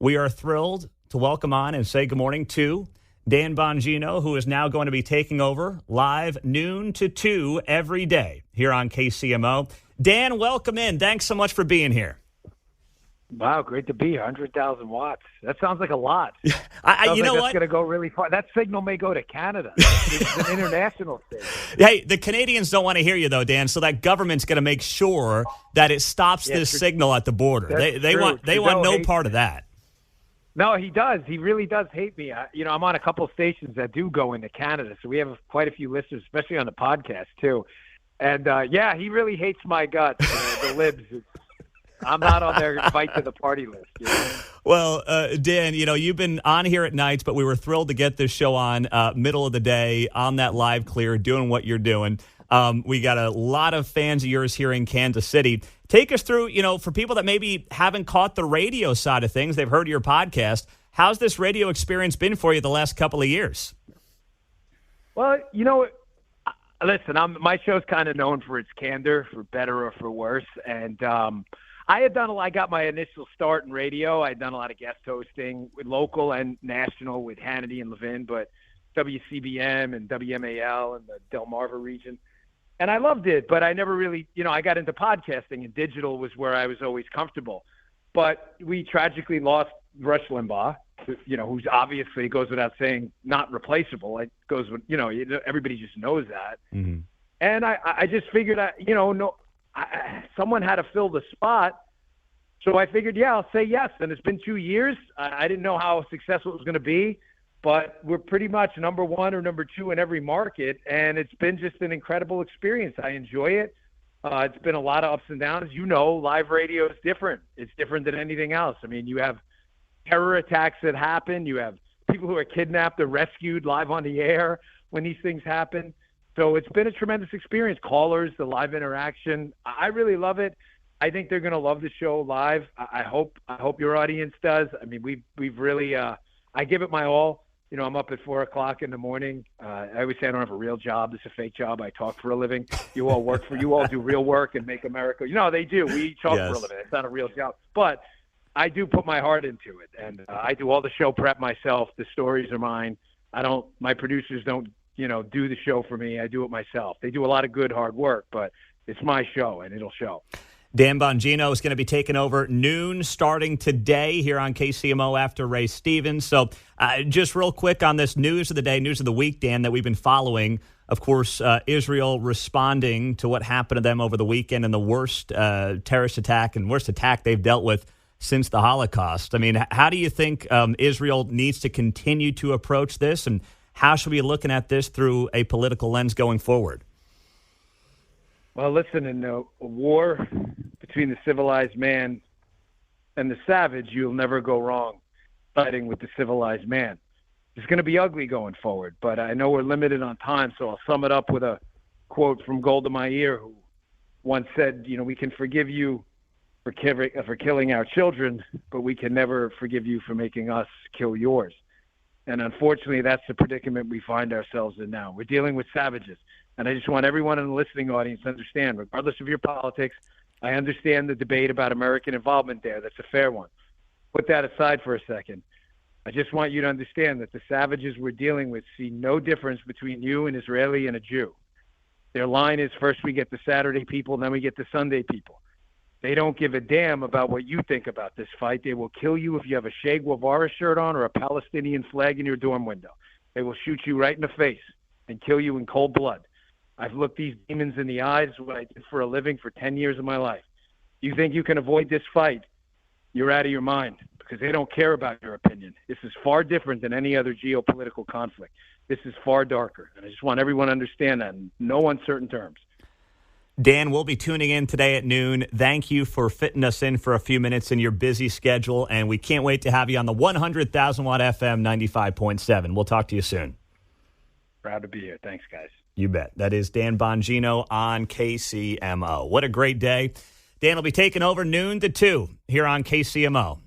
We are thrilled to welcome on and say good morning to Dan Bongino, who is now going to be taking over live noon to 2 every day here on KCMO. Dan, welcome in. Thanks so much for being here. Wow, great to be here. 100,000 watts. That sounds like a lot. You know what? That's going to go really far. That signal may go to Canada. It's an international thing. Hey, the Canadians don't want to hear you, though, Dan, so that government's going to make sure that it stops this signal at the border. They want no part of that. No, he does. He really does hate me. I'm on a couple of stations that do go into Canada, so we have quite a few listeners, especially on the podcast, too. And, he really hates my guts, the libs. I'm not on their fight to the party list. You know? Well, Dan, you've been on here at nights, but we were thrilled to get this show on middle of the day on that live clear, doing what you're doing. We got a lot of fans of yours here in Kansas City. Take us through, for people that maybe haven't caught the radio side of things, they've heard your podcast. How's this radio experience been for you the last couple of years? Well, listen, my show's kind of known for its candor, for better or for worse. And I got my initial start in radio. I had done a lot of guest hosting with local and national with Hannity and Levin, but WCBM and WMAL and the Delmarva region. And I loved it, but I never really, I got into podcasting, and digital was where I was always comfortable. But we tragically lost Rush Limbaugh, who's obviously, goes without saying, not replaceable. It goes with, everybody just knows that. Mm-hmm. And I just figured, someone had to fill the spot. So I figured, I'll say yes. And it's been 2 years. I didn't know how successful it was going to be, but we're pretty much number one or number two in every market. And it's been just an incredible experience. I enjoy it. It's been a lot of ups and downs. Live radio is different. It's different than anything else. I mean, you have terror attacks that happen. You have people who are kidnapped or rescued live on the air when these things happen. So it's been a tremendous experience. Callers, the live interaction. I really love it. I think they're going to love the show live. I hope your audience does. I mean, we've really, I give it my all. I'm up at 4:00 in the morning. I always say I don't have a real job. It's a fake job. I talk for a living. You all do real work and make America. They do. We talk for a living. It's not a real job. But I do put my heart into it. And I do all the show prep myself. The stories are mine. My producers don't, do the show for me. I do it myself. They do a lot of good, hard work, but it's my show, and it'll show. Dan Bongino is going to be taking over noon starting today here on KCMO after Ray Stevens. So just real quick on this news of the day, news of the week, Dan, that we've been following. Of course, Israel responding to what happened to them over the weekend and the worst terrorist attack and worst attack they've dealt with since the Holocaust. I mean, how do you think Israel needs to continue to approach this, and how should we be looking at this through a political lens going forward? Well, listen, in a war between the civilized man and the savage, you'll never go wrong fighting with the civilized man. It's going to be ugly going forward, but I know we're limited on time, so I'll sum it up with a quote from Golda Meir, who once said, we can forgive you for killing our children, but we can never forgive you for making us kill yours. And unfortunately, that's the predicament we find ourselves in now. We're dealing with savages. And I just want everyone in the listening audience to understand, regardless of your politics, I understand the debate about American involvement there. That's a fair one. Put that aside for a second. I just want you to understand that the savages we're dealing with see no difference between you, an Israeli, and a Jew. Their line is first we get the Saturday people, then we get the Sunday people. They don't give a damn about what you think about this fight. They will kill you if you have a Che Guevara shirt on or a Palestinian flag in your dorm window. They will shoot you right in the face and kill you in cold blood. I've looked these demons in the eyes, what I did for a living for 10 years of my life. You think you can avoid this fight, you're out of your mind, because they don't care about your opinion. This is far different than any other geopolitical conflict. This is far darker, and I just want everyone to understand that in no uncertain terms. Dan, we'll be tuning in today at noon. Thank you for fitting us in for a few minutes in your busy schedule, and we can't wait to have you on the 100,000 watt FM 95.7. We'll talk to you soon. Proud to be here. Thanks, guys. You bet. That is Dan Bongino on KCMO. What a great day. Dan will be taking over noon to 2 here on KCMO.